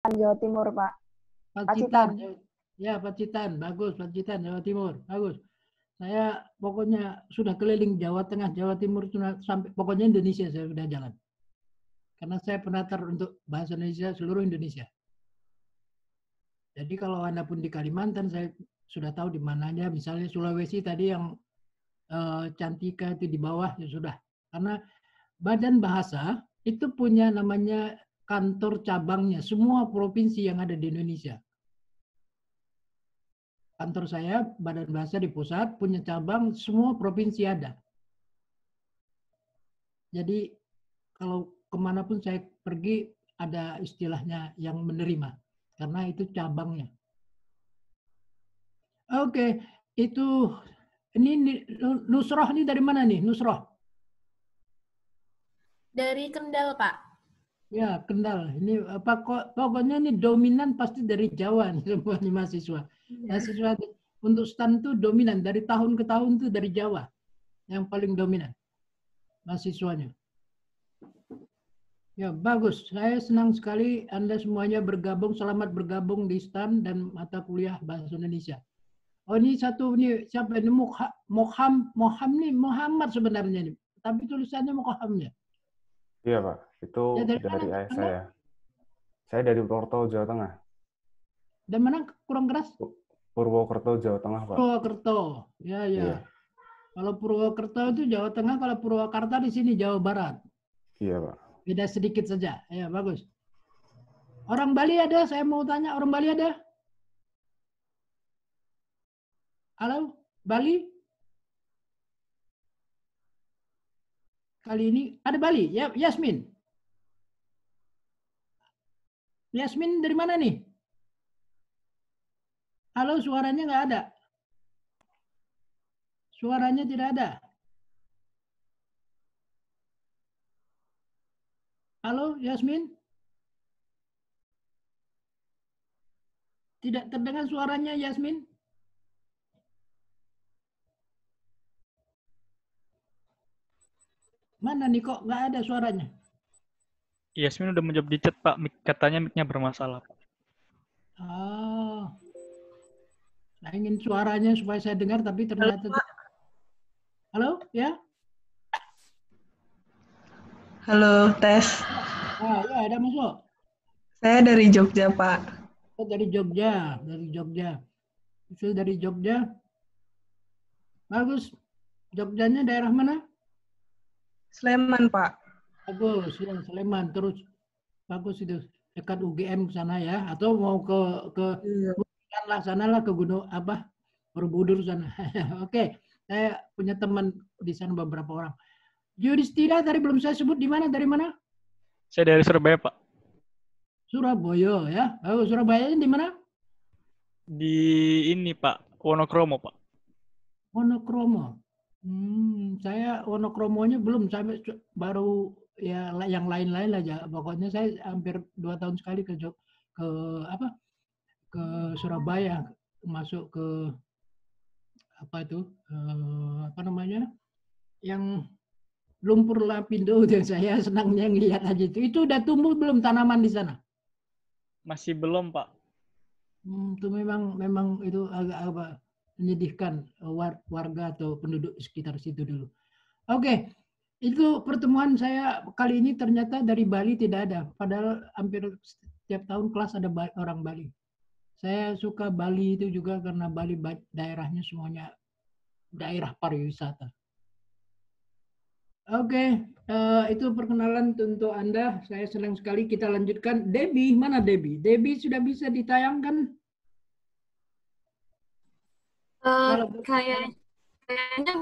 Jawa Timur, Pak. Pacitan. Ya, Pacitan. Bagus, Pacitan, Jawa Timur. Bagus. Saya pokoknya sudah keliling Jawa Tengah, Jawa Timur, sampai pokoknya Indonesia saya sudah jalan. Karena saya penatar untuk bahasa Indonesia seluruh Indonesia. Jadi kalau Anda pun di Kalimantan, saya sudah tahu di mananya. Misalnya Sulawesi tadi yang Cantika itu di bawah, ya sudah. Karena Badan Bahasa itu punya namanya kantor cabangnya, semua provinsi yang ada di Indonesia. Kantor saya, Badan Bahasa di pusat, punya cabang, semua provinsi ada. Jadi kalau kemanapun saya pergi, ada istilahnya yang menerima. Karena itu cabangnya. Oke, itu ini Nusroh ini dari mana nih, Nusroh? Dari Kendal, Pak. Ya, Kendal. Ini apa kok pokoknya ini dominan pasti dari Jawa nih semua nih mahasiswa. Mahasiswa untuk STAN itu dominan dari tahun ke tahun itu dari Jawa yang paling dominan mahasiswanya. Ya, bagus. Saya senang sekali Anda semuanya bergabung. Selamat bergabung di STAN dan mata kuliah Bahasa Indonesia. Oh, ini satu ini siapa ini Moham nih Muhammad sebenarnya nih. Tapi tulisannya Moham ya. Iya, Pak. Itu Ya, dari dari mana? ayah saya. Saya dari Purwokerto, Jawa Tengah. Dan mana kurang keras? Purwokerto, Jawa Tengah, Pak. Purwokerto. Ya, ya. Iya. Kalau Purwokerto itu Jawa Tengah, kalau Purwakarta di sini Jawa Barat. Iya, Pak. Beda sedikit saja. Ya, bagus. Orang Bali ada? Saya mau tanya, orang Bali ada? Halo, Bali? Kali ini ada Bali? Ya, Yasmin. Yasmin dari mana nih? Halo, suaranya nggak ada. Suaranya tidak ada. Halo, Yasmin? Tidak terdengar suaranya, Yasmin? Mana nih kok nggak ada suaranya? Yasmin udah menjawab di chat, Pak. Katanya mic-nya bermasalah, Pak. Oh. Saya ingin suaranya supaya saya dengar, tapi ternyata tidak. Halo, ya? Halo, tes. Ah, ya, ada masuk. Saya dari Jogja, Pak. Oh, dari Jogja, dari Jogja. Itu dari Jogja. Bagus. Jogjanya daerah mana? Sleman, Pak. Bagus, ya, Sleman. Terus bagus itu dekat UGM sana ya, atau mau ke lah sana lah ke gunung apa Borobudur sana. Oke, saya punya teman di sana beberapa orang. Yudhistira tadi belum saya sebut di mana, dari mana? Saya dari Surabaya, Pak. Surabaya ya. Oh, Surabaya di mana? Di ini, Pak, Wonokromo, Pak. Wonokromo. Saya Wonokromonya belum sampai, baru ya yang lain-lain aja. Pokoknya saya hampir 2 tahun sekali ke Surabaya, masuk ke apa itu apa namanya yang lumpur lapindo yang saya senangnya ngelihat aja itu udah tumbuh belum tanaman di sana? Masih belum, Pak. Itu memang itu agak menyedihkan warga atau penduduk di sekitar situ dulu. Oke, itu pertemuan saya kali ini ternyata dari Bali tidak ada. Padahal hampir setiap tahun kelas ada orang Bali. Saya suka Bali itu juga karena Bali daerahnya semuanya daerah pariwisata. Oke, itu perkenalan untuk Anda. Saya senang sekali. Kita lanjutkan. Debbie, mana Debbie? Debbie sudah bisa ditayangkan? Kayaknya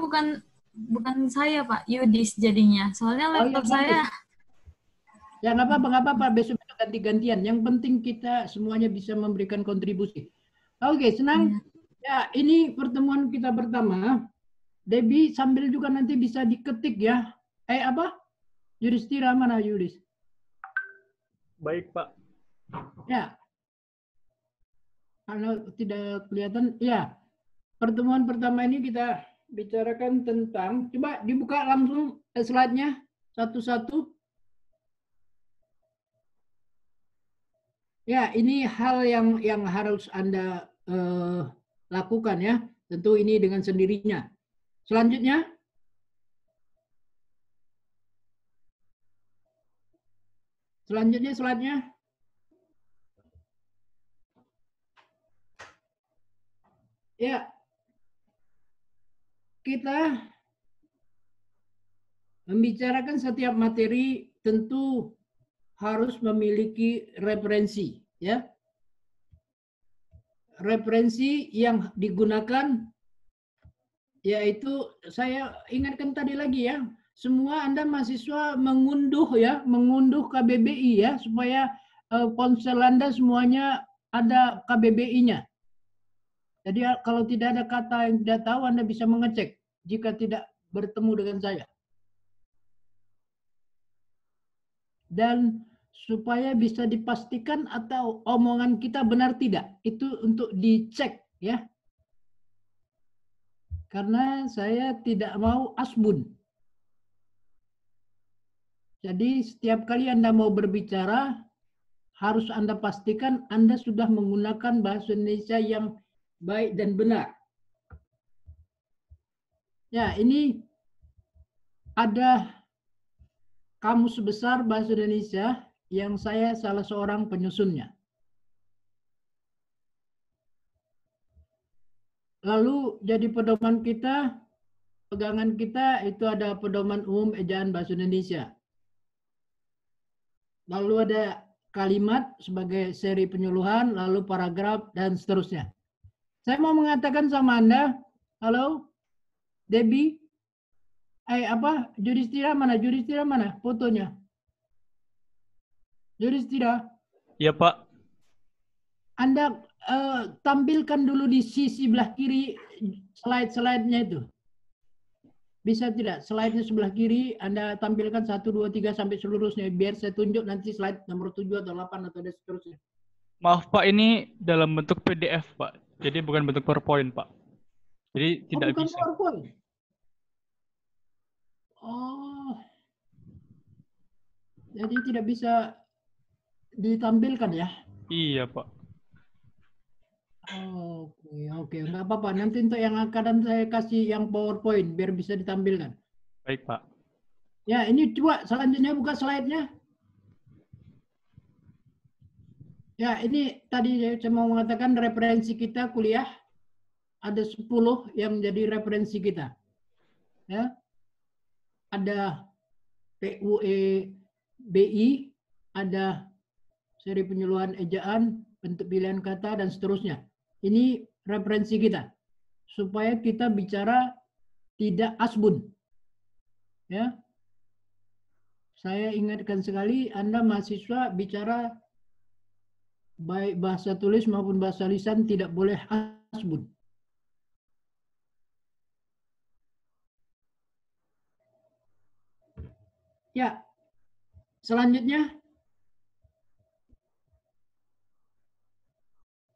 bukan saya, Pak. Yudis jadinya. Soalnya laptop saya. Ya nggak apa-apa. Besok ganti-gantian. Yang penting kita semuanya bisa memberikan kontribusi. Oke, senang. Ya, ini pertemuan kita pertama. Debbie sambil juga nanti bisa diketik ya. Apa? Yudhistira mana Yudis? Baik, Pak. Ya. Kalau tidak kelihatan, ya. Pertemuan pertama ini kita bicarakan tentang, coba dibuka langsung slide-nya satu-satu. Ya, ini hal yang harus Anda lakukan ya. Tentu ini dengan sendirinya. Selanjutnya, slide-nya. Ya, kita membicarakan setiap materi tentu harus memiliki referensi, ya. Referensi yang digunakan yaitu saya ingatkan tadi lagi ya, semua Anda mahasiswa mengunduh KBBI ya, supaya ponsel Anda semuanya ada KBBI-nya. Jadi kalau tidak ada kata yang tidak tahu, Anda bisa mengecek jika tidak bertemu dengan saya. Dan supaya bisa dipastikan atau omongan kita benar tidak, itu untuk dicek ya. Karena saya tidak mau asbun. Jadi setiap kali Anda mau berbicara, harus Anda pastikan Anda sudah menggunakan bahasa Indonesia yang baik dan benar. Ya, ini ada kamus besar bahasa Indonesia yang saya salah seorang penyusunnya. Lalu jadi pedoman kita, pegangan kita itu ada pedoman umum ejaan bahasa Indonesia. Lalu ada kalimat sebagai seri penyuluhan, lalu paragraf, dan seterusnya. Saya mau mengatakan sama Anda, halo, Debbie, Judistira mana fotonya? Judistira, Iya, Pak. Anda tampilkan dulu di sisi belah kiri slide-nya itu. Bisa tidak? Slide-nya sebelah kiri, Anda tampilkan 1, 2, 3 sampai seluruhnya. Biar saya tunjuk nanti slide nomor 7 atau 8 atau seterusnya. Maaf, Pak, ini dalam bentuk PDF, Pak. Jadi bukan bentuk PowerPoint, Pak. Jadi tidak bukan bisa. PowerPoint. Oh, jadi tidak bisa ditampilkan ya? Iya, Pak. Oke, nggak apa-apa. Nanti untuk yang akan saya kasih yang PowerPoint biar bisa ditampilkan. Baik, Pak. Ya, ini coba selanjutnya buka slide-nya. Ya, ini tadi saya mau mengatakan referensi kita kuliah ada 10 yang menjadi referensi kita. Ya. Ada PUE BI, ada seri penyuluhan ejaan, bentuk pilihan kata dan seterusnya. Ini referensi kita supaya kita bicara tidak asbun. Ya. Saya ingatkan sekali, Anda mahasiswa bicara baik bahasa tulis maupun bahasa lisan tidak boleh asbun. Ya, selanjutnya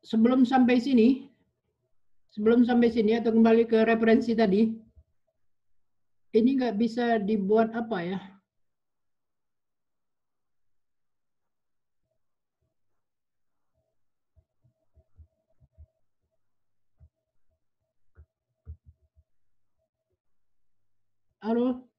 sebelum sampai sini atau kembali ke referensi tadi, ini nggak bisa dibuat apa ya? Halo?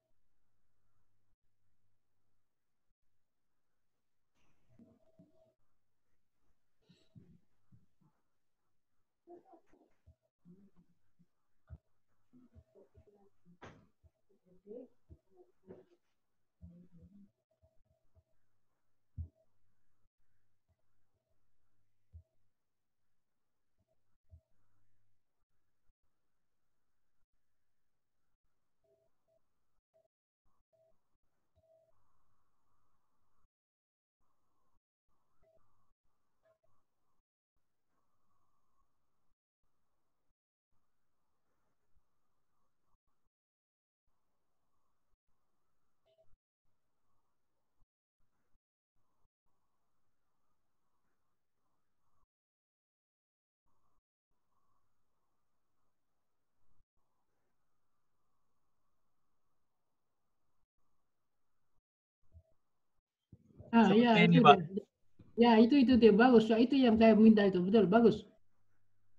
Ah, ya, Seperti ini, itu Pak. dia. Ya, itu dia bagus. So, itu yang saya minta itu. Betul, bagus.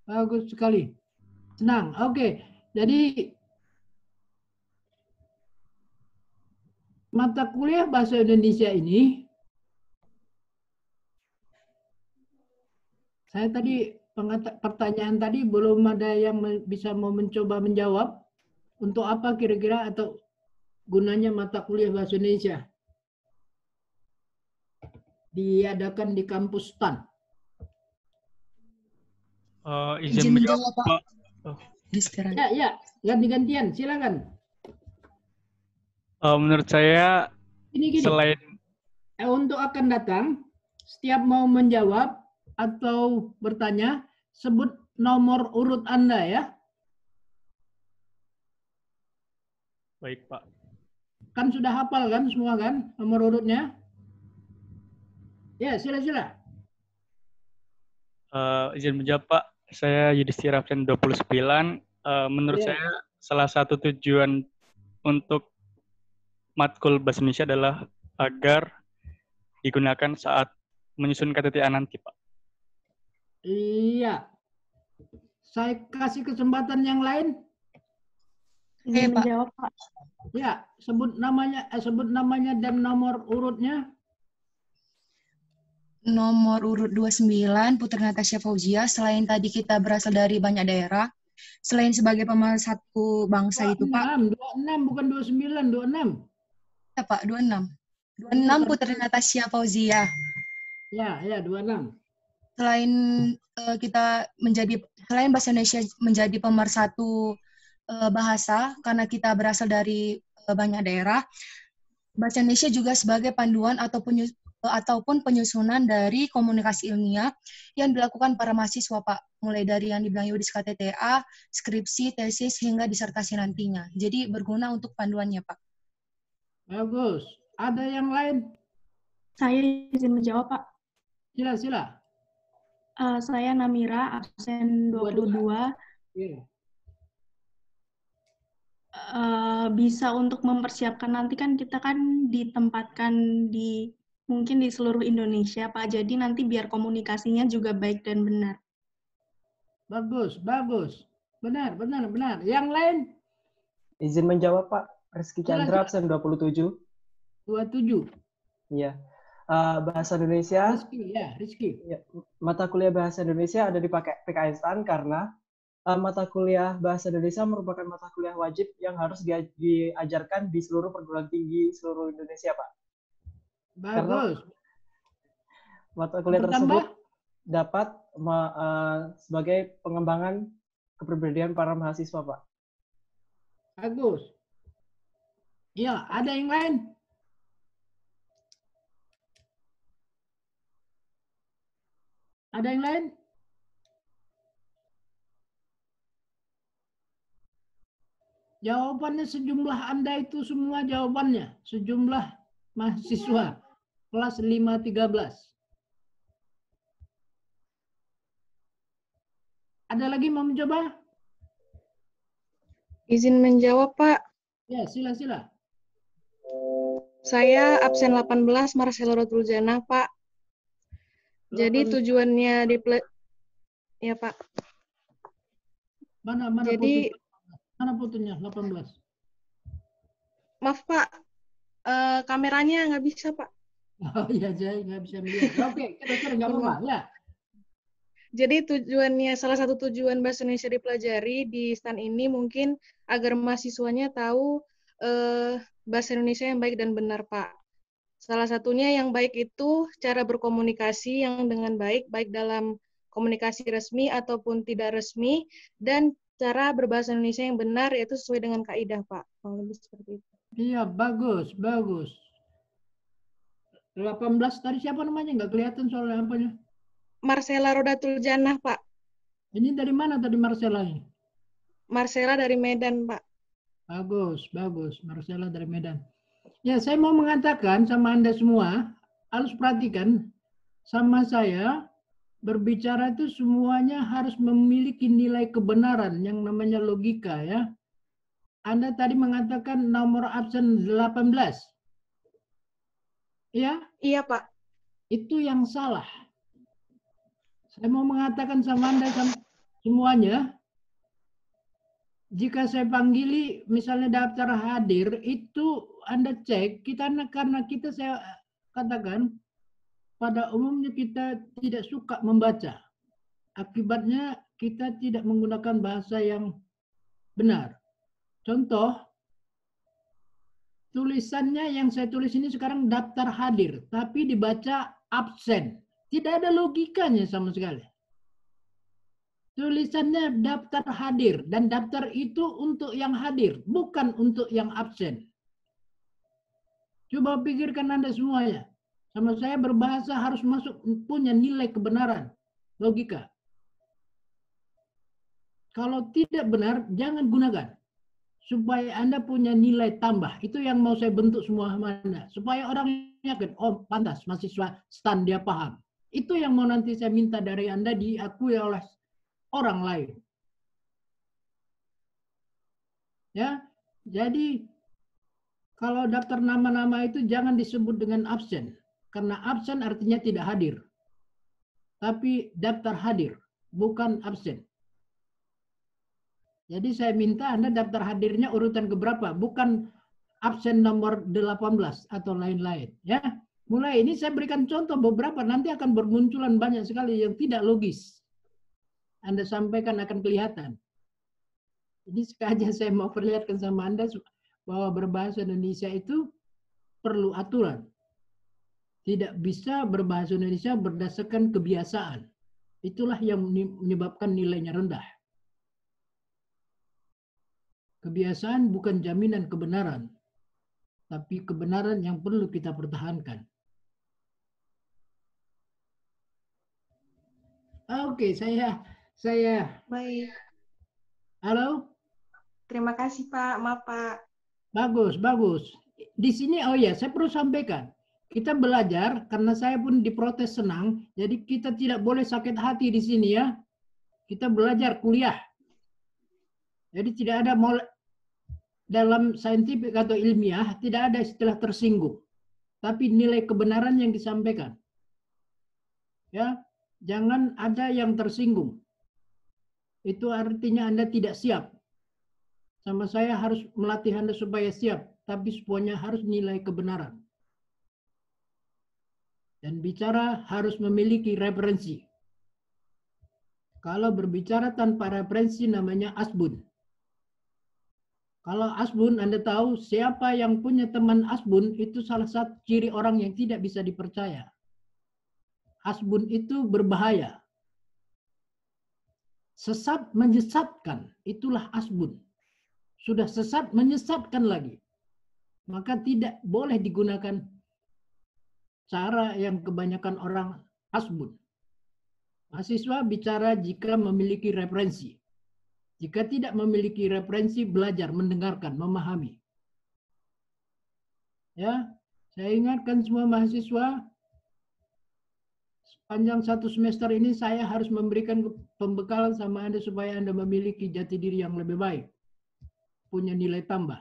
Bagus sekali. Senang. Oke. Jadi mata kuliah bahasa Indonesia ini saya tadi pertanyaan tadi belum ada yang bisa mau mencoba menjawab untuk apa kira-kira atau gunanya mata kuliah bahasa Indonesia diadakan di kampus STAN. Izin Izin menjawab, menjawab, Pak. Pak. Sekarang. Ya, ganti-gantian, silakan. Menurut saya Gini. selain Untuk akan datang, setiap mau menjawab atau bertanya, sebut nomor urut Anda ya. baik Pak. Kan sudah hafal kan semua kan nomor urutnya? Ya, sila. Izin menjawab Pak, saya Yudhistira absen 29. Menurut Ya. saya salah satu tujuan untuk matkul bahasa Indonesia adalah agar digunakan saat menyusun KTTA nanti, Pak. Iya. Saya kasih kesempatan yang lain. Pak. Menjawab, Pak. Ya, sebut namanya dan nomor urutnya. Nomor urut 29, Putri Natasha Fauzia. Selain tadi kita berasal dari banyak daerah, selain sebagai pemersatu bangsa itu, Pak. 26, bukan 29, 26. Ya, Pak, 26. 26 Putri Natasha Fauzia. Ya, 26. Selain selain bahasa Indonesia menjadi pemersatu bahasa, karena kita berasal dari banyak daerah, bahasa Indonesia juga sebagai panduan ataupun penyusunan dari komunikasi ilmiah yang dilakukan para mahasiswa, Pak. Mulai dari yang dibilang Yudis KTTA, skripsi, tesis, hingga disertasi nantinya. Jadi berguna untuk panduannya, Pak. Bagus. Ada yang lain? Saya izin menjawab, Pak. Sila. Saya Namira, absen 22. Iya. Bisa untuk mempersiapkan nanti kan kita kan ditempatkan mungkin di seluruh Indonesia, Pak. Jadi nanti biar komunikasinya juga baik dan benar. Bagus. Benar. Yang lain? Izin menjawab, Pak. Rizky Chandra, absen 27. 27. Iya. Bahasa Indonesia. Rizky. Ya, mata kuliah bahasa Indonesia ada di PKN STAN karena mata kuliah bahasa Indonesia merupakan mata kuliah wajib yang harus diajarkan di seluruh perguruan tinggi seluruh Indonesia, Pak. Bagus. Karena mata kuliah tersebut dapat sebagai pengembangan kepribadian para mahasiswa, Pak. Bagus. Ya, ada yang lain? Ada yang lain? Jawabannya sejumlah Anda itu semua jawabannya. Sejumlah mahasiswa kelas 513. Ada lagi mau mencoba? Izin menjawab, Pak. Ya, sila. Saya absen 18, Marcelo Rotuljana, Pak. Jadi tujuannya ya, Pak. Mana Jadi fotonya 18? Maaf, Pak. Kameranya nggak bisa, Pak. Oh iya, saya nggak bisa melihat. Oke, kita nggak apa-apa. Ya. Jadi salah satu tujuan bahasa Indonesia dipelajari di STAN ini mungkin agar mahasiswanya tahu bahasa Indonesia yang baik dan benar, Pak. Salah satunya yang baik itu cara berkomunikasi yang dengan baik dalam komunikasi resmi ataupun tidak resmi, dan cara berbahasa Indonesia yang benar yaitu sesuai dengan kaidah, Pak. Lebih seperti itu. Iya, bagus. 18 tadi siapa namanya? Nggak kelihatan soalnya apanya. Marcella Rodatul Jannah, Pak. Ini dari mana tadi Marcella ini? Marcella dari Medan, Pak. Bagus. Marcella dari Medan. Ya, saya mau mengatakan sama Anda semua, harus perhatikan sama saya, berbicara itu semuanya harus memiliki nilai kebenaran yang namanya logika ya. Anda tadi mengatakan nomor absen 18. Ya? Iya, Pak. Itu yang salah. Saya mau mengatakan sama Anda semuanya, jika saya panggili misalnya daftar hadir, itu Anda cek, karena kita saya katakan, pada umumnya kita tidak suka membaca. Akibatnya kita tidak menggunakan bahasa yang benar. Contoh, tulisannya yang saya tulis ini sekarang daftar hadir, tapi dibaca absen. Tidak ada logikanya sama sekali. Tulisannya daftar hadir, dan daftar itu untuk yang hadir, bukan untuk yang absen. Coba pikirkan Anda semuanya. Sama saya berbahasa harus masuk punya nilai kebenaran, logika. Kalau tidak benar, jangan gunakan. Supaya Anda punya nilai tambah. Itu yang mau saya bentuk semua Anda. Supaya orang yakin, oh pantas, mahasiswa STAN dia paham. Itu yang mau nanti saya minta dari Anda diakui oleh orang lain. Ya, jadi kalau daftar nama-nama itu jangan disebut dengan absen. Karena absen artinya tidak hadir. Tapi daftar hadir, bukan absen. Jadi saya minta Anda daftar hadirnya urutan keberapa, bukan absen nomor 18 atau lain-lain. Ya, mulai ini saya berikan contoh beberapa, nanti akan bermunculan banyak sekali yang tidak logis. Anda sampaikan akan kelihatan. Ini sengaja saya mau perlihatkan sama Anda bahwa berbahasa Indonesia itu perlu aturan. Tidak bisa berbahasa Indonesia berdasarkan kebiasaan. Itulah yang menyebabkan nilainya rendah. Kebiasaan bukan jaminan kebenaran, tapi kebenaran yang perlu kita pertahankan. Oke, saya Baik. Halo? Terima kasih, Pak. Maaf, Pak. Bagus. Di sini, oh ya, saya perlu sampaikan. Kita belajar, karena saya pun diprotes senang, jadi kita tidak boleh sakit hati di sini ya. Kita belajar kuliah. Jadi tidak ada dalam saintifik atau ilmiah, tidak ada istilah tersinggung. Tapi nilai kebenaran yang disampaikan. Ya, jangan ada yang tersinggung. Itu artinya Anda tidak siap. Sama saya harus melatih Anda supaya siap, tapi semuanya harus nilai kebenaran. Dan bicara harus memiliki referensi. Kalau berbicara tanpa referensi namanya asbun. Kalau asbun, Anda tahu siapa yang punya teman asbun itu salah satu ciri orang yang tidak bisa dipercaya. Asbun itu berbahaya. Sesat menyesatkan, itulah asbun. Sudah sesat menyesatkan lagi. Maka tidak boleh digunakan cara yang kebanyakan orang asbun. Mahasiswa bicara jika memiliki referensi. Jika tidak memiliki referensi, belajar, mendengarkan, memahami. Ya, saya ingatkan semua mahasiswa, sepanjang satu semester ini saya harus memberikan pembekalan sama Anda supaya Anda memiliki jati diri yang lebih baik. Punya nilai tambah.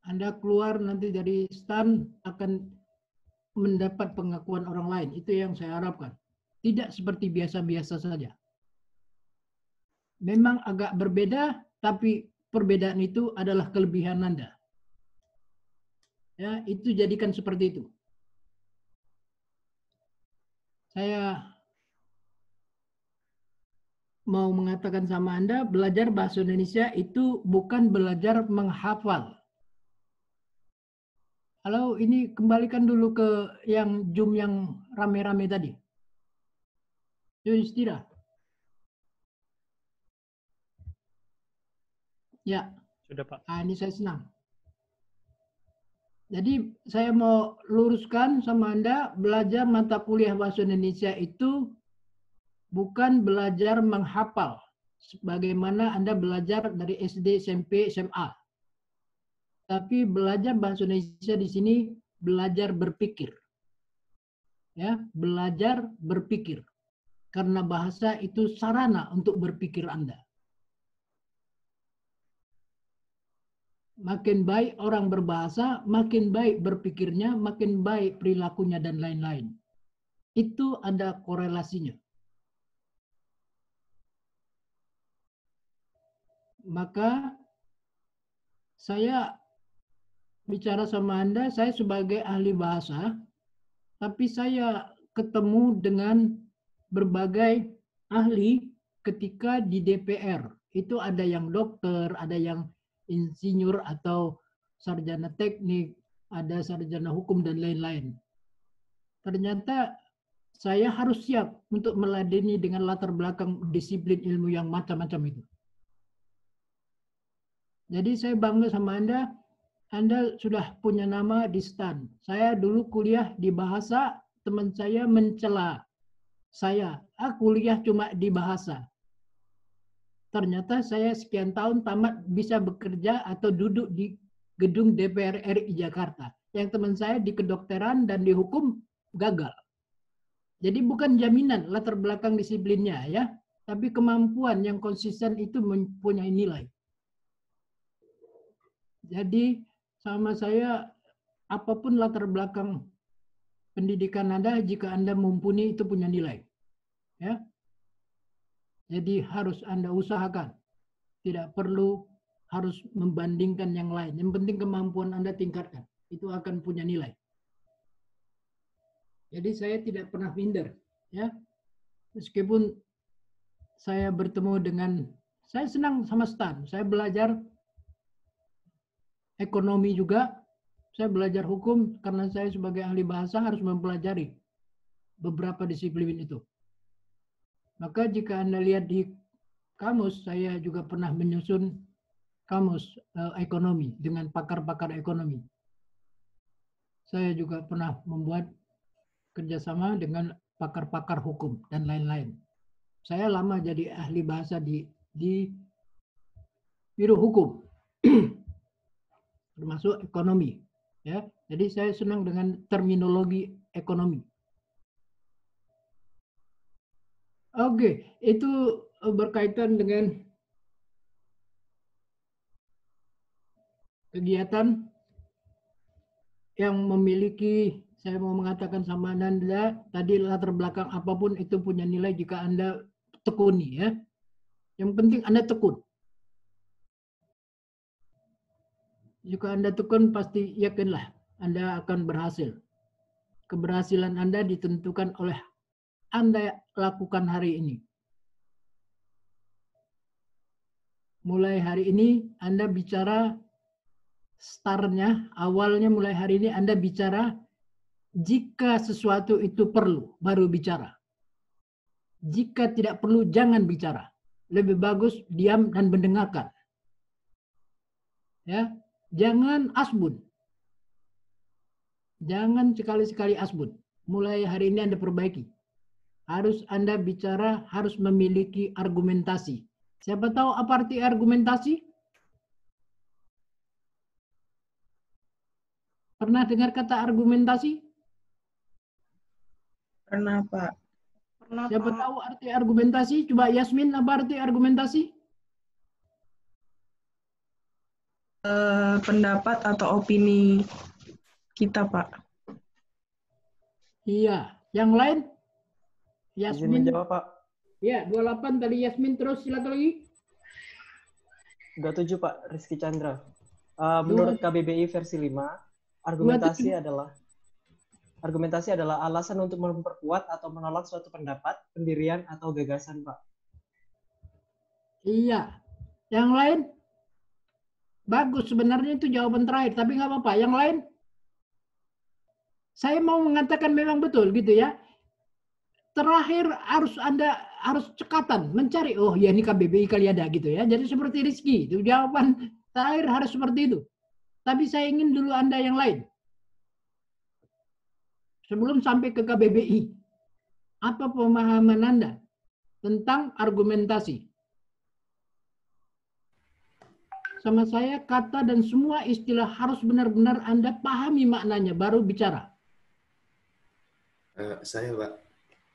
Anda keluar nanti dari STAN akan mendapat pengakuan orang lain. Itu yang saya harapkan. Tidak seperti biasa-biasa saja. Memang agak berbeda, tapi perbedaan itu adalah kelebihan Anda. Ya, itu jadikan seperti itu. Saya mau mengatakan sama Anda, belajar bahasa Indonesia itu bukan belajar menghafal. Halo, ini kembalikan dulu ke yang Zoom yang rame-rame tadi. Yudhistira. Ya. Sudah, Pak. Ini saya senang. Jadi saya mau luruskan sama Anda, belajar mata kuliah bahasa Indonesia itu bukan belajar menghafal. Sebagaimana Anda belajar dari SD, SMP, SMA. Tapi belajar bahasa Indonesia di sini belajar berpikir. Ya, belajar berpikir. Karena bahasa itu sarana untuk berpikir Anda. makin baik orang berbahasa, makin baik berpikirnya, makin baik perilakunya, dan lain-lain. Itu ada korelasinya. Maka saya bicara sama Anda, saya sebagai ahli bahasa, tapi saya ketemu dengan berbagai ahli ketika di DPR. Itu ada yang dokter, ada yang insinyur atau sarjana teknik, ada sarjana hukum, dan lain-lain. Ternyata saya harus siap untuk meladeni dengan latar belakang disiplin ilmu yang macam-macam itu. Jadi saya bangga sama Anda sudah punya nama di STAN. Saya dulu kuliah di bahasa, teman saya mencela saya, kuliah cuma di bahasa. Ternyata saya sekian tahun tamat bisa bekerja atau duduk di gedung DPR RI Jakarta. Yang teman saya di kedokteran dan di hukum gagal. Jadi bukan jaminan latar belakang disiplinnya ya, tapi kemampuan yang konsisten itu mempunyai nilai. Jadi sama saya, apapun latar belakang pendidikan Anda, jika Anda mumpuni itu punya nilai. Ya. Jadi harus Anda usahakan. Tidak perlu harus membandingkan yang lain. Yang penting kemampuan Anda tingkatkan. Itu akan punya nilai. Jadi saya tidak pernah minder. Ya. Meskipun saya bertemu dengan, saya senang sama STAN. Saya belajar ekonomi juga. Saya belajar hukum karena saya sebagai ahli bahasa harus mempelajari beberapa disiplin itu. Maka jika Anda lihat di kamus, saya juga pernah menyusun kamus ekonomi dengan pakar-pakar ekonomi. Saya juga pernah membuat kerjasama dengan pakar-pakar hukum dan lain-lain. Saya lama jadi ahli bahasa di biro hukum, termasuk ekonomi. Ya, jadi saya senang dengan terminologi ekonomi. Oke, itu berkaitan dengan kegiatan yang memiliki, saya mau mengatakan sama Anda, tadi latar belakang apapun itu punya nilai jika Anda tekuni ya. Yang penting Anda tekun. Jika Anda tekun pasti yakinlah Anda akan berhasil. Keberhasilan Anda ditentukan oleh Anda lakukan hari ini. Mulai hari ini Anda bicara startnya, awalnya mulai hari ini Anda bicara jika sesuatu itu perlu, baru bicara. Jika tidak perlu, jangan bicara. Lebih bagus diam dan mendengarkan. Ya, jangan asbun. Jangan sekali-sekali asbun. Mulai hari ini Anda perbaiki. Harus Anda bicara, harus memiliki argumentasi. Siapa tahu apa arti argumentasi? Pernah dengar kata argumentasi? Pernah, Pak. Pernah, Siapa Pak. tahu arti argumentasi? Coba Yasmin, apa arti argumentasi? Pendapat atau opini kita, Pak. Iya. Yang lain? Izin Yasmin. menjawab, Pak. Ya, 28 tadi Yasmin, terus silakan lagi. 27, Pak. Rizky Chandra. Menurut KBBI versi 5, argumentasi adalah alasan untuk memperkuat atau menolak suatu pendapat, pendirian, atau gagasan, Pak. Iya. Yang lain? Bagus, sebenarnya itu jawaban terakhir, tapi nggak apa-apa. Yang lain? Saya mau mengatakan memang betul gitu ya. Terakhir Anda harus cekatan mencari, oh ya ini KBBI kali ada gitu ya. Jadi seperti Rizky, itu jawaban terakhir harus seperti itu. Tapi saya ingin dulu Anda yang lain. Sebelum sampai ke KBBI, apa pemahaman Anda tentang argumentasi? Sama saya, kata dan semua istilah harus benar-benar Anda pahami maknanya, baru bicara. Saya, Pak.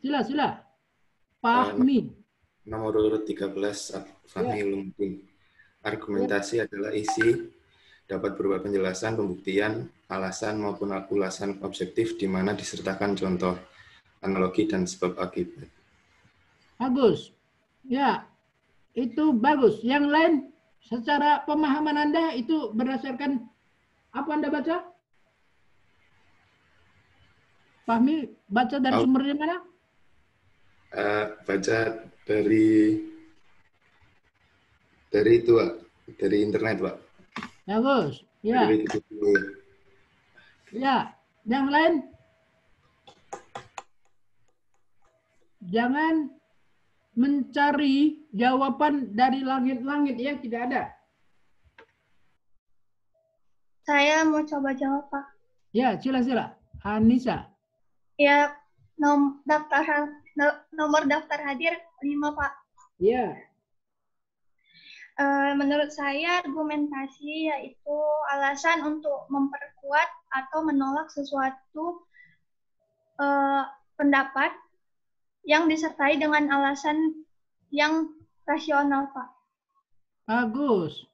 Sila. Fahmi. Nomor urut 13, Fahmi Ulumuddin. Argumentasi adalah isi dapat berupa penjelasan, pembuktian, alasan maupun ulasan objektif di mana disertakan contoh, analogi, dan sebab akibat. Bagus. Ya, itu bagus. Yang lain, secara pemahaman Anda itu berdasarkan apa Anda baca? Fahmi, baca dari sumbernya mana? Baca dari itu, Pak. Dari internet, Pak. Bagus. Ya. Ya, yang lain? Jangan mencari jawaban dari langit-langit ya, tidak ada. Saya mau coba jawab, Pak. Ya, sila-sila. Anissa. Ya, nomor daftar hadir 5, Pak. Ya. Menurut saya argumentasi yaitu alasan untuk memperkuat atau menolak sesuatu pendapat yang disertai dengan alasan yang rasional, Pak. Bagus.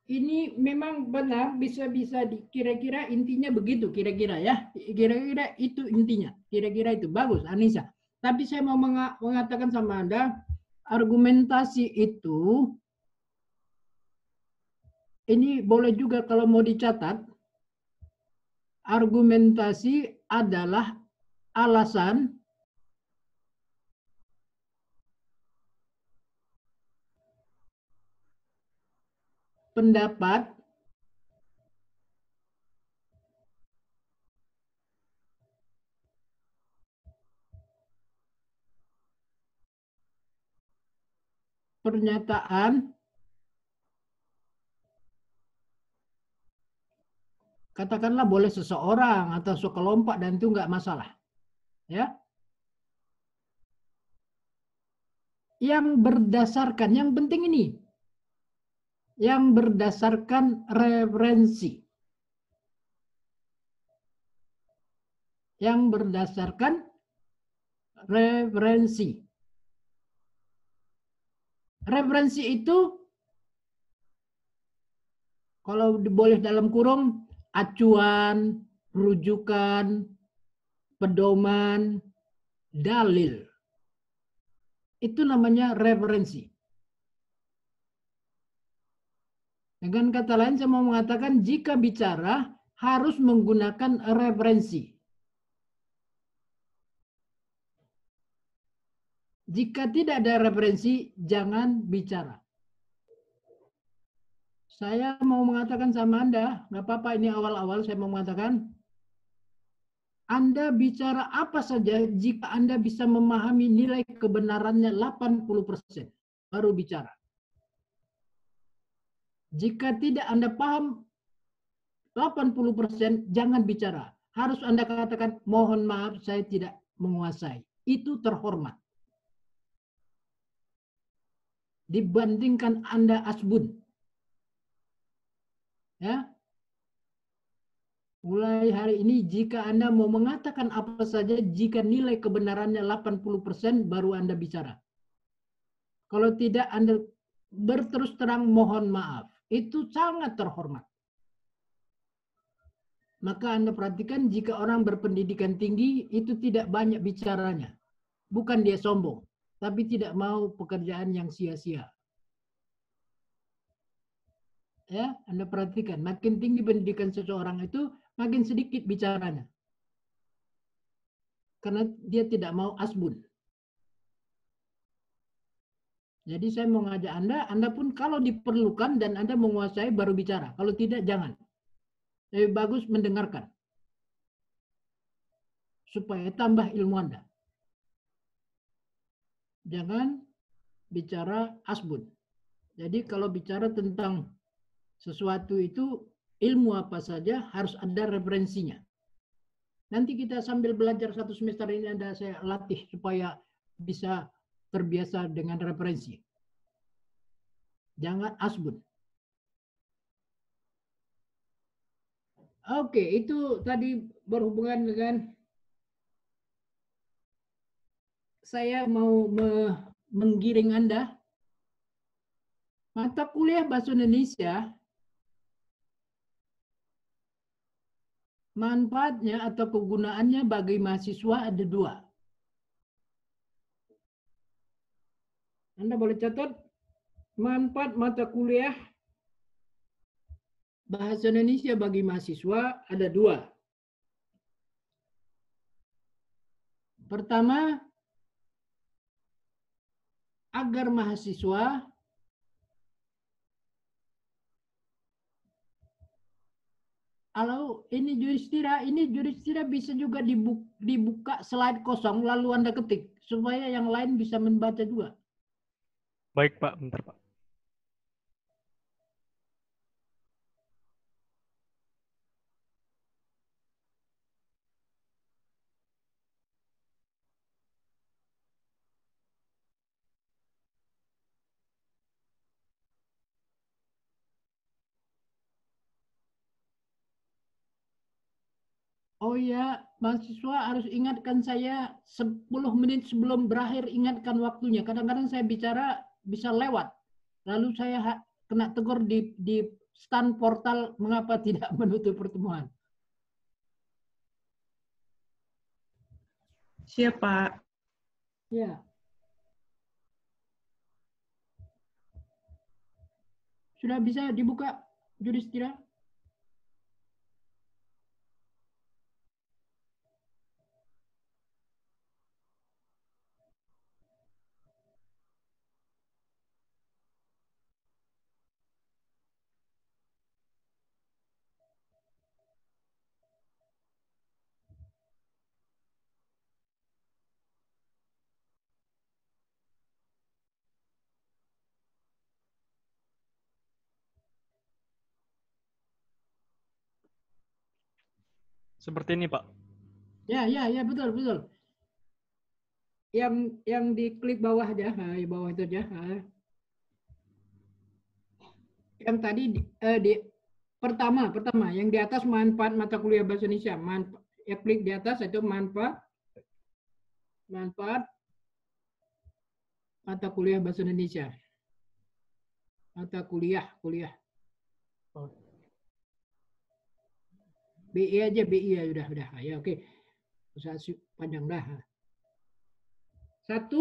Ini memang benar, bisa-bisa kira-kira intinya begitu, kira-kira ya. Kira-kira itu intinya. Kira-kira itu. Bagus, Anissa. Tapi saya mau mengatakan sama Anda, argumentasi itu, ini boleh juga kalau mau dicatat, argumentasi adalah alasan pendapat pernyataan katakanlah boleh seseorang atau sekelompok dan itu enggak masalah. Ya. Yang berdasarkan, yang penting ini, yang berdasarkan referensi. Yang berdasarkan referensi. Referensi itu, kalau boleh dalam kurung, acuan, rujukan, pedoman, dalil. Itu namanya referensi. Dengan kata lain saya mau mengatakan jika bicara harus menggunakan referensi. Jika tidak ada referensi, jangan bicara. Saya mau mengatakan sama Anda, nggak apa-apa ini awal-awal saya mau mengatakan, Anda bicara apa saja jika Anda bisa memahami nilai kebenarannya 80%, baru bicara. Jika tidak Anda paham 80%, jangan bicara. Harus Anda katakan, mohon maaf saya tidak menguasai. Itu terhormat. Dibandingkan Anda asbun. Ya. Mulai hari ini jika Anda mau mengatakan apa saja, jika nilai kebenarannya 80%, baru Anda bicara. Kalau tidak Anda berterus terang mohon maaf. Itu sangat terhormat. Maka Anda perhatikan jika orang berpendidikan tinggi, itu tidak banyak bicaranya. Bukan dia sombong, tapi tidak mau pekerjaan yang sia-sia. Ya, Anda perhatikan, makin tinggi pendidikan seseorang itu, makin sedikit bicaranya. Karena dia tidak mau asbun. Jadi saya mau ngajak Anda pun kalau diperlukan dan Anda menguasai baru bicara. Kalau tidak, jangan. Lebih bagus mendengarkan. Supaya tambah ilmu Anda. Jangan bicara asbun. Jadi kalau bicara tentang sesuatu itu, ilmu apa saja harus ada referensinya. Nanti kita sambil belajar satu semester ini saya latih supaya bisa terbiasa dengan referensi. Jangan asbun. Oke, itu tadi berhubungan dengan saya mau menggiring Anda. Mata kuliah Bahasa Indonesia manfaatnya atau kegunaannya bagi mahasiswa ada 2. Anda boleh catat, manfaat mata kuliah Bahasa Indonesia bagi mahasiswa ada 2. Pertama, agar mahasiswa ini juristira bisa juga dibuka slide kosong lalu Anda ketik supaya yang lain bisa membaca juga. Baik, Pak. Bentar, Pak. Oh ya, mahasiswa harus ingatkan saya 10 menit sebelum berakhir, ingatkan waktunya. Kadang-kadang saya bicara bisa lewat. Lalu saya kena tegur di stand portal mengapa tidak menutup pertemuan. Siap, Pak. Ya. Sudah bisa dibuka juristira? Seperti ini, Pak. Ya, betul. Yang diklik bawah aja, bawah itu aja. Yang tadi pertama yang di atas manfaat mata kuliah bahasa Indonesia. Klik di atas itu manfaat mata kuliah bahasa Indonesia. Mata kuliah. BI aja, BI ya udah. Ya oke. Usah panjang dah. 1,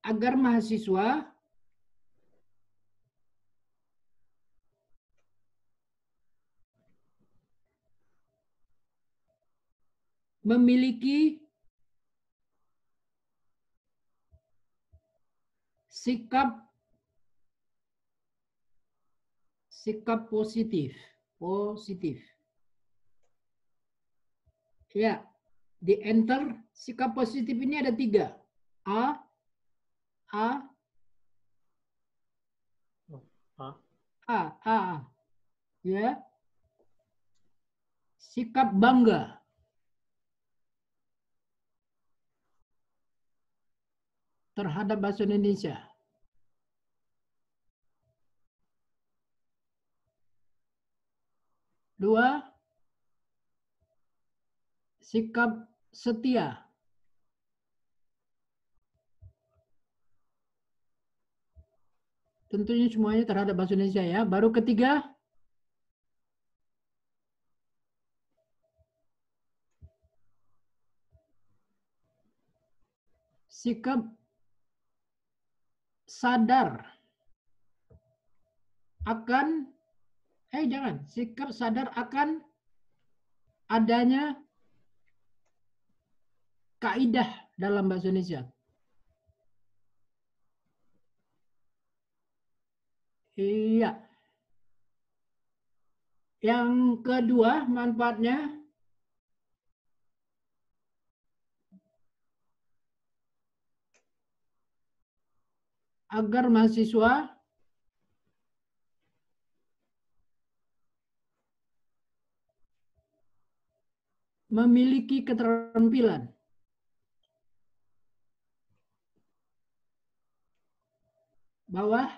agar mahasiswa memiliki sikap positif. Ya, di enter sikap positif ini ada 3. A. Ya. Sikap bangga. Terhadap bahasa Indonesia. 2, sikap setia. Tentunya semuanya terhadap bahasa Indonesia ya. Baru ketiga, sikap sadar akan sikap sadar akan adanya kaidah dalam bahasa Indonesia. Iya. Yang kedua manfaatnya agar mahasiswa memiliki keterampilan bawah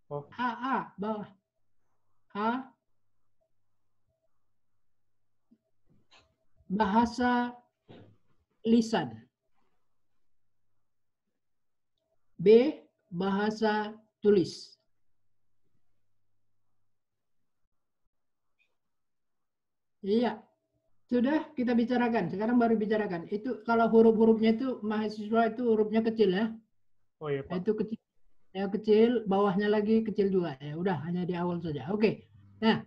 bawah bahasa lisan, B bahasa tulis. Iya, sudah kita bicarakan. Sekarang baru bicarakan. Itu kalau huruf-hurufnya itu mahasiswa itu hurufnya kecil ya. Oh iya, Pak. Itu kecil. Ya kecil, bawahnya lagi kecil juga. Ya udah, hanya di awal saja. Oke. Nah,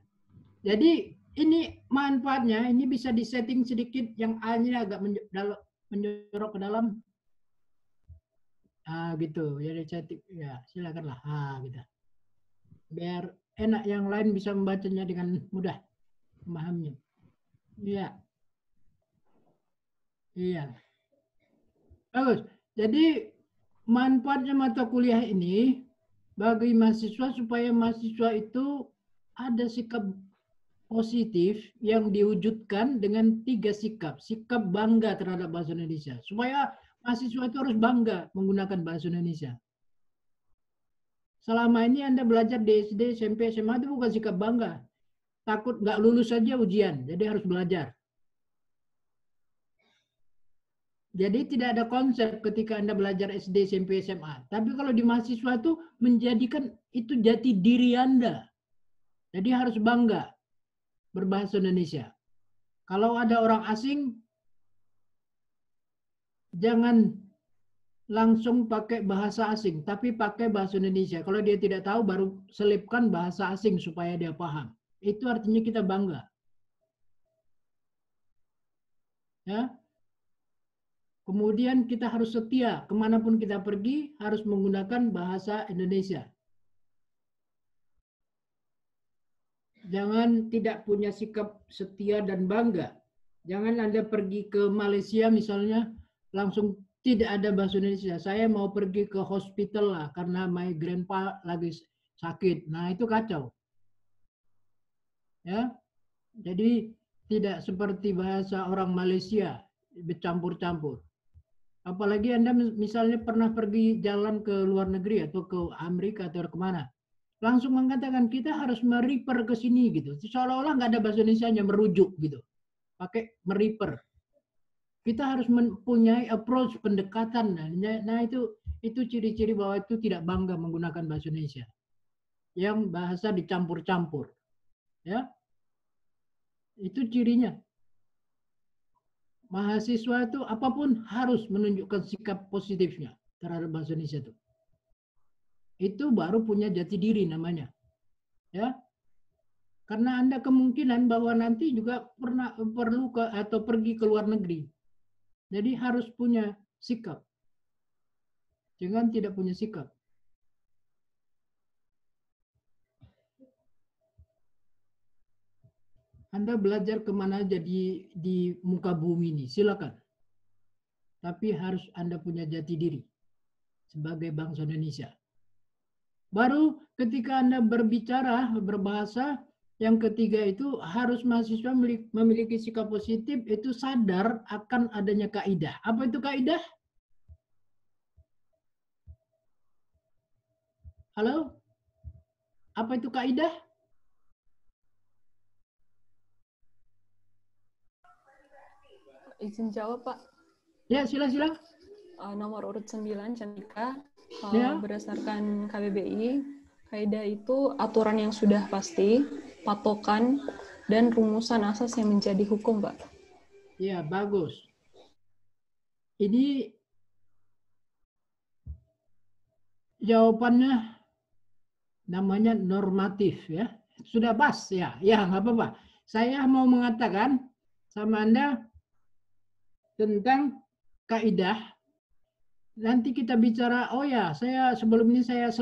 jadi ini manfaatnya ini bisa disetting sedikit yang A-nya agak menjorok ke dalam. Gitu. Jadi setting ya, silakanlah. Gitu. Biar enak yang lain bisa membacanya dengan mudah, memahaminya. Iya. Iya. Bagus. Jadi manfaatnya mata kuliah ini bagi mahasiswa supaya mahasiswa itu ada sikap positif yang diwujudkan dengan 3 sikap. Sikap bangga terhadap bahasa Indonesia. Supaya mahasiswa itu harus bangga menggunakan bahasa Indonesia. Selama ini Anda belajar di SD, SMP, SMA itu bukan sikap bangga. Takut nggak lulus saja ujian, jadi harus belajar. Jadi tidak ada konsep ketika Anda belajar SD, SMP, SMA. Tapi kalau di mahasiswa itu menjadikan itu jati diri Anda. Jadi harus bangga berbahasa Indonesia. Kalau ada orang asing, jangan langsung pakai bahasa asing, tapi pakai bahasa Indonesia. Kalau dia tidak tahu, baru selipkan bahasa asing supaya dia paham. Itu artinya kita bangga. Ya. Kemudian kita harus setia, kemanapun kita pergi harus menggunakan bahasa Indonesia. Jangan tidak punya sikap setia dan bangga. Jangan Anda pergi ke Malaysia misalnya, langsung tidak ada bahasa Indonesia. Saya mau pergi ke hospital lah, karena my grandpa lagi sakit. Nah itu kacau. Ya, jadi tidak seperti bahasa orang Malaysia, bercampur-campur. Apalagi Anda misalnya pernah pergi jalan ke luar negeri atau ke Amerika atau kemana. Langsung mengatakan kita harus merefer ke sini gitu. Seolah-olah nggak ada bahasa Indonesia-nya merujuk gitu. Pakai merefer. Kita harus mempunyai approach pendekatan. Nah itu ciri-ciri bahwa itu tidak bangga menggunakan bahasa Indonesia. Yang bahasa dicampur-campur. Ya. Itu cirinya. Mahasiswa itu apapun harus menunjukkan sikap positifnya terhadap bahasa Indonesia itu. Itu baru punya jati diri namanya. Ya. Karena Anda kemungkinan bahwa nanti juga perlu atau pergi ke luar negeri. Jadi harus punya sikap. Jangan tidak punya sikap. Anda belajar kemana aja di muka bumi ini, silakan. Tapi harus Anda punya jati diri sebagai bangsa Indonesia. Baru ketika Anda berbicara, berbahasa, yang ketiga itu harus mahasiswa memiliki sikap positif, itu sadar akan adanya kaidah. Apa itu kaidah? Halo? Apa itu kaidah? Izin jawab, Pak. Ya, sila-sila. Nomor urut 9, Chandika. Ya. Berdasarkan KBBI, kaidah itu aturan yang sudah pasti, patokan, dan rumusan asas yang menjadi hukum, Pak. Ya, bagus. Ini jawabannya namanya normatif ya. Sudah pas ya. Ya, nggak apa-apa. Saya mau mengatakan sama Anda tentang kaidah. Nanti kita bicara, oh ya, saya sebelum ini saya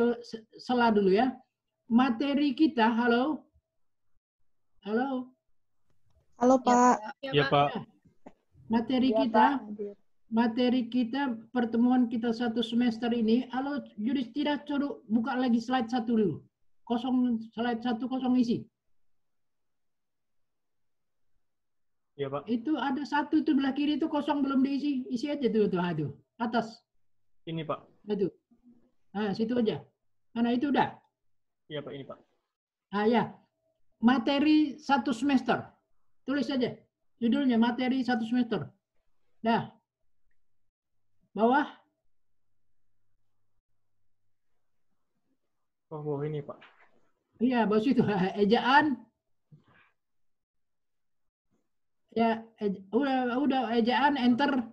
sela dulu ya. Materi kita, halo? Halo? Halo, Pak. Iya, Pak. Materi kita, pertemuan kita satu semester ini, halo Yudhistira, coba buka lagi slide 1 dulu. Slide 1 kosong isi. Iya, Pak. Itu ada 1 itu belah kiri itu kosong belum diisi. Isi aja tuh, atas. Ini, Pak. Itu. Nah, situ aja. Mana itu udah? Iya, Pak. Ini, Pak. Ya. Materi 1 semester. Tulis saja. Judulnya materi 1 semester. Dah. Bawah. Oh, ini, Pak. Iya, bawah situ. Ejaan. Ya, udah ejaan, enter.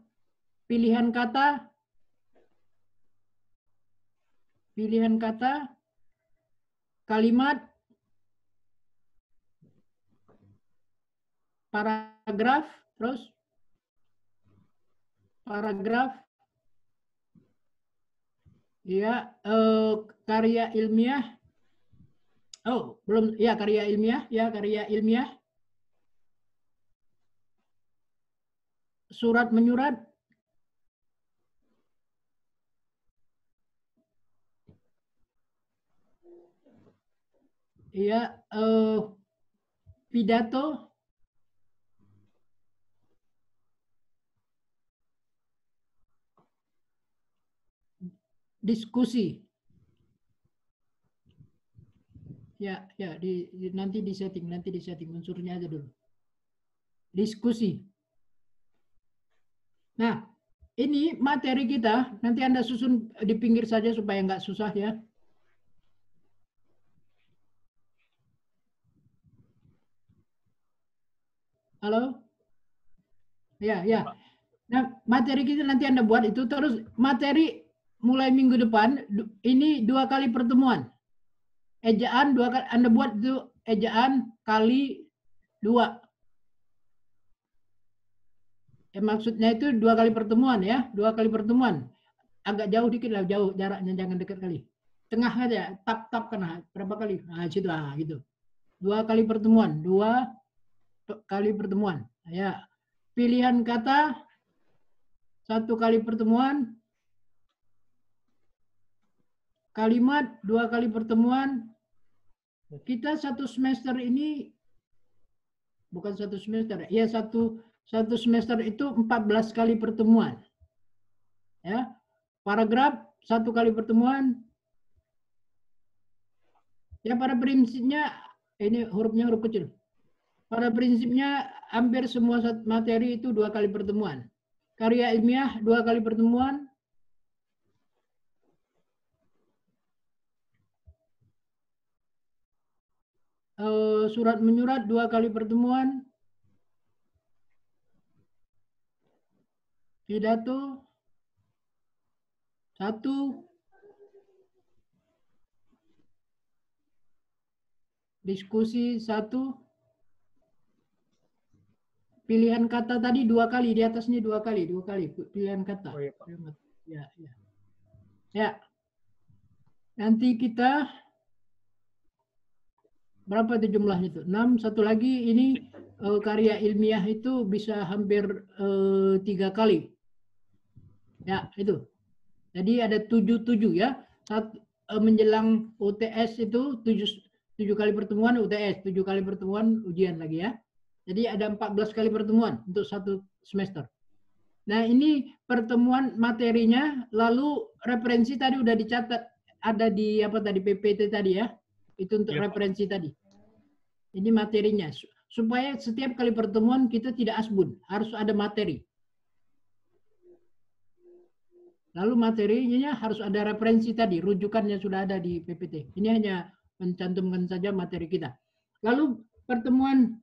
Pilihan kata. Pilihan kata. Kalimat. Paragraf. Terus. Paragraf. Ya, karya ilmiah. Oh, belum. Ya, karya ilmiah. Ya, karya ilmiah. Surat menyurat. Iya, pidato. Diskusi. Ya, nanti di setting unsurnya aja dulu. Diskusi. Nah, ini materi kita, nanti Anda susun di pinggir saja supaya nggak susah ya. Halo? Ya. Nah, materi kita nanti Anda buat itu, terus materi mulai minggu depan, ini 2 kali pertemuan. Ejaan 2 kali, Anda buat itu ejaan kali 2. Maksudnya itu 2 kali pertemuan ya, 2 kali pertemuan. Agak jauh dikit lah, jauh jaraknya, jangan dekat kali. Tengah aja, tap kena berapa kali? Nah, situ lah gitu. 2 kali pertemuan, 2 kali pertemuan. Ya. Pilihan kata 1 kali pertemuan. Kalimat 2 kali pertemuan. Kita 1 semester ini bukan 1 semester, ya satu semester itu 14 kali pertemuan. Ya. Paragraf 1 kali pertemuan. Ya, pada prinsipnya ini hurufnya huruf kecil. Pada prinsipnya hampir semua materi itu 2 kali pertemuan. Karya ilmiah 2 kali pertemuan. Surat menyurat 2 kali pertemuan. Pidato 1. Diskusi 1. Pilihan kata tadi 2 kali, di atasnya 2 kali pilihan kata. Oh, iya, Pak. Ya. Nanti kita berapa itu jumlahnya itu? 6, satu lagi ini karya ilmiah itu bisa hampir 3 kali. Ya, itu. Jadi ada 7 ya. Menjelang UTS itu 7 kali pertemuan UTS, 7 kali pertemuan ujian lagi ya. Jadi ada 14 kali pertemuan untuk 1 semester. Nah, ini pertemuan materinya, lalu referensi tadi udah dicatat, ada di PPT tadi ya. Itu untuk referensi tadi. Ini materinya. Supaya setiap kali pertemuan kita tidak asbun, harus ada materi. Lalu materinya harus ada referensi tadi, rujukannya sudah ada di PPT. Ini hanya mencantumkan saja materi kita. Lalu pertemuan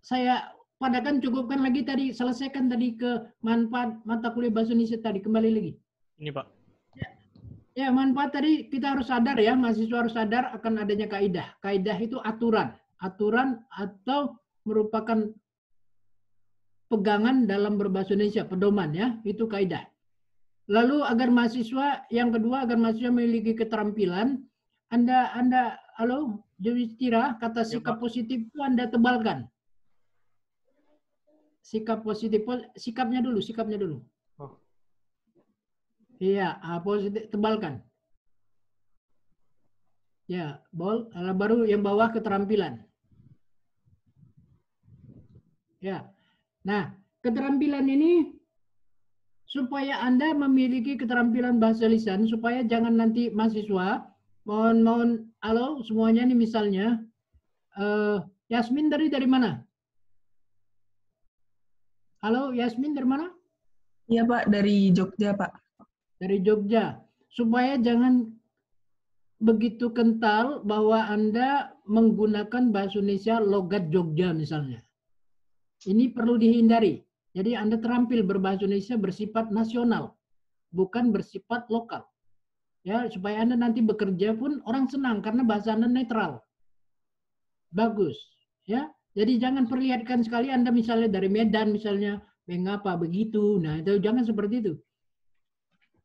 saya padakan, cukupkan lagi tadi, selesaikan tadi ke manfaat mata kuliah bahasa Indonesia tadi, kembali lagi. Ini Pak. Ya, manfaat tadi kita harus sadar ya, mahasiswa harus sadar akan adanya kaidah. Kaidah itu aturan atau merupakan pegangan dalam berbahasa Indonesia, pedoman ya, itu kaidah. Lalu agar mahasiswa, yang kedua agar mahasiswa memiliki keterampilan, Anda halo, Jawistira, kata sikap positif itu Anda tebalkan. Sikap positif, sikapnya dulu. Oh. Iya, positif, tebalkan. Ya, baru yang bawah keterampilan. Ya, nah keterampilan ini supaya Anda memiliki keterampilan bahasa lisan, supaya jangan nanti mahasiswa, mohon, halo semuanya nih misalnya, Yasmin dari mana? Halo, Yasmin dari mana? Iya, Pak, dari Jogja, Pak. Dari Jogja. Supaya jangan begitu kental bahwa Anda menggunakan bahasa Indonesia logat Jogja misalnya. Ini perlu dihindari. Jadi Anda terampil berbahasa Indonesia bersifat nasional, bukan bersifat lokal. Ya, supaya Anda nanti bekerja pun orang senang karena bahasa Anda netral. Bagus, ya. Jadi jangan perlihatkan sekali Anda misalnya dari Medan misalnya, mengapa begitu. Nah, itu jangan seperti itu.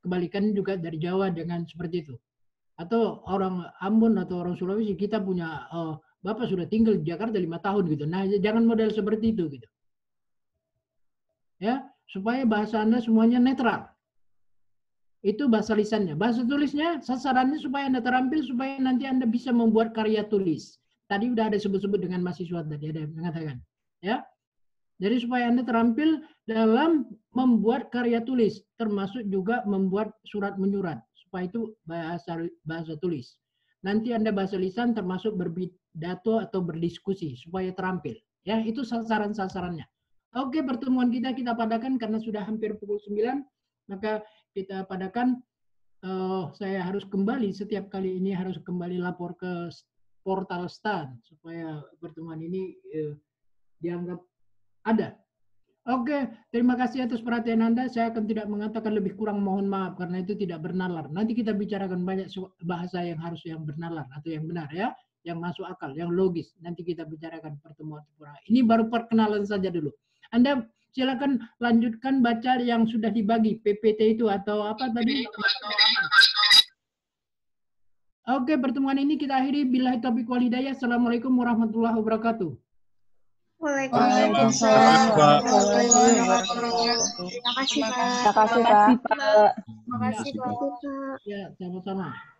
Kebalikan juga dari Jawa dengan seperti itu. Atau orang Ambon atau orang Sulawesi, kita punya Bapak sudah tinggal di Jakarta 5 tahun gitu. Nah, jangan model seperti itu gitu. Ya, supaya bahasa Anda semuanya netral. Itu bahasa lisannya. Bahasa tulisnya sasarannya supaya Anda terampil, supaya nanti Anda bisa membuat karya tulis. Tadi udah ada sebut-sebut dengan mahasiswa tadi ada yang mengatakan, ya. Jadi supaya Anda terampil dalam membuat karya tulis, termasuk juga membuat surat menyurat, supaya itu bahasa tulis. Nanti Anda bahasa lisan termasuk berpidato atau berdiskusi supaya terampil. Ya, itu sasaran-sasarannya. Oke, pertemuan kita padakan karena sudah hampir pukul 9, maka kita padakan. Saya harus kembali setiap kali ini harus kembali lapor ke portal STAN supaya pertemuan ini dianggap ada. Oke, terima kasih atas perhatian Anda. Saya akan tidak mengatakan lebih kurang, mohon maaf karena itu tidak bernalar. Nanti kita bicarakan banyak bahasa yang harus yang bernalar atau yang benar ya, yang masuk akal, yang logis. Nanti kita bicarakan pertemuan. Ini baru perkenalan saja dulu. Anda silakan lanjutkan baca yang sudah dibagi PPT itu atau apa tadi? Oke, pertemuan ini kita akhiri. Billahi taufiq wal hidayah. Assalamualaikum warahmatullahi wabarakatuh. Waalaikumsalam warahmatullahi wabarakatuh. Terima kasih, Pak. Terima kasih, Pak. Terima kasih, Pak. Ya, sama-sama.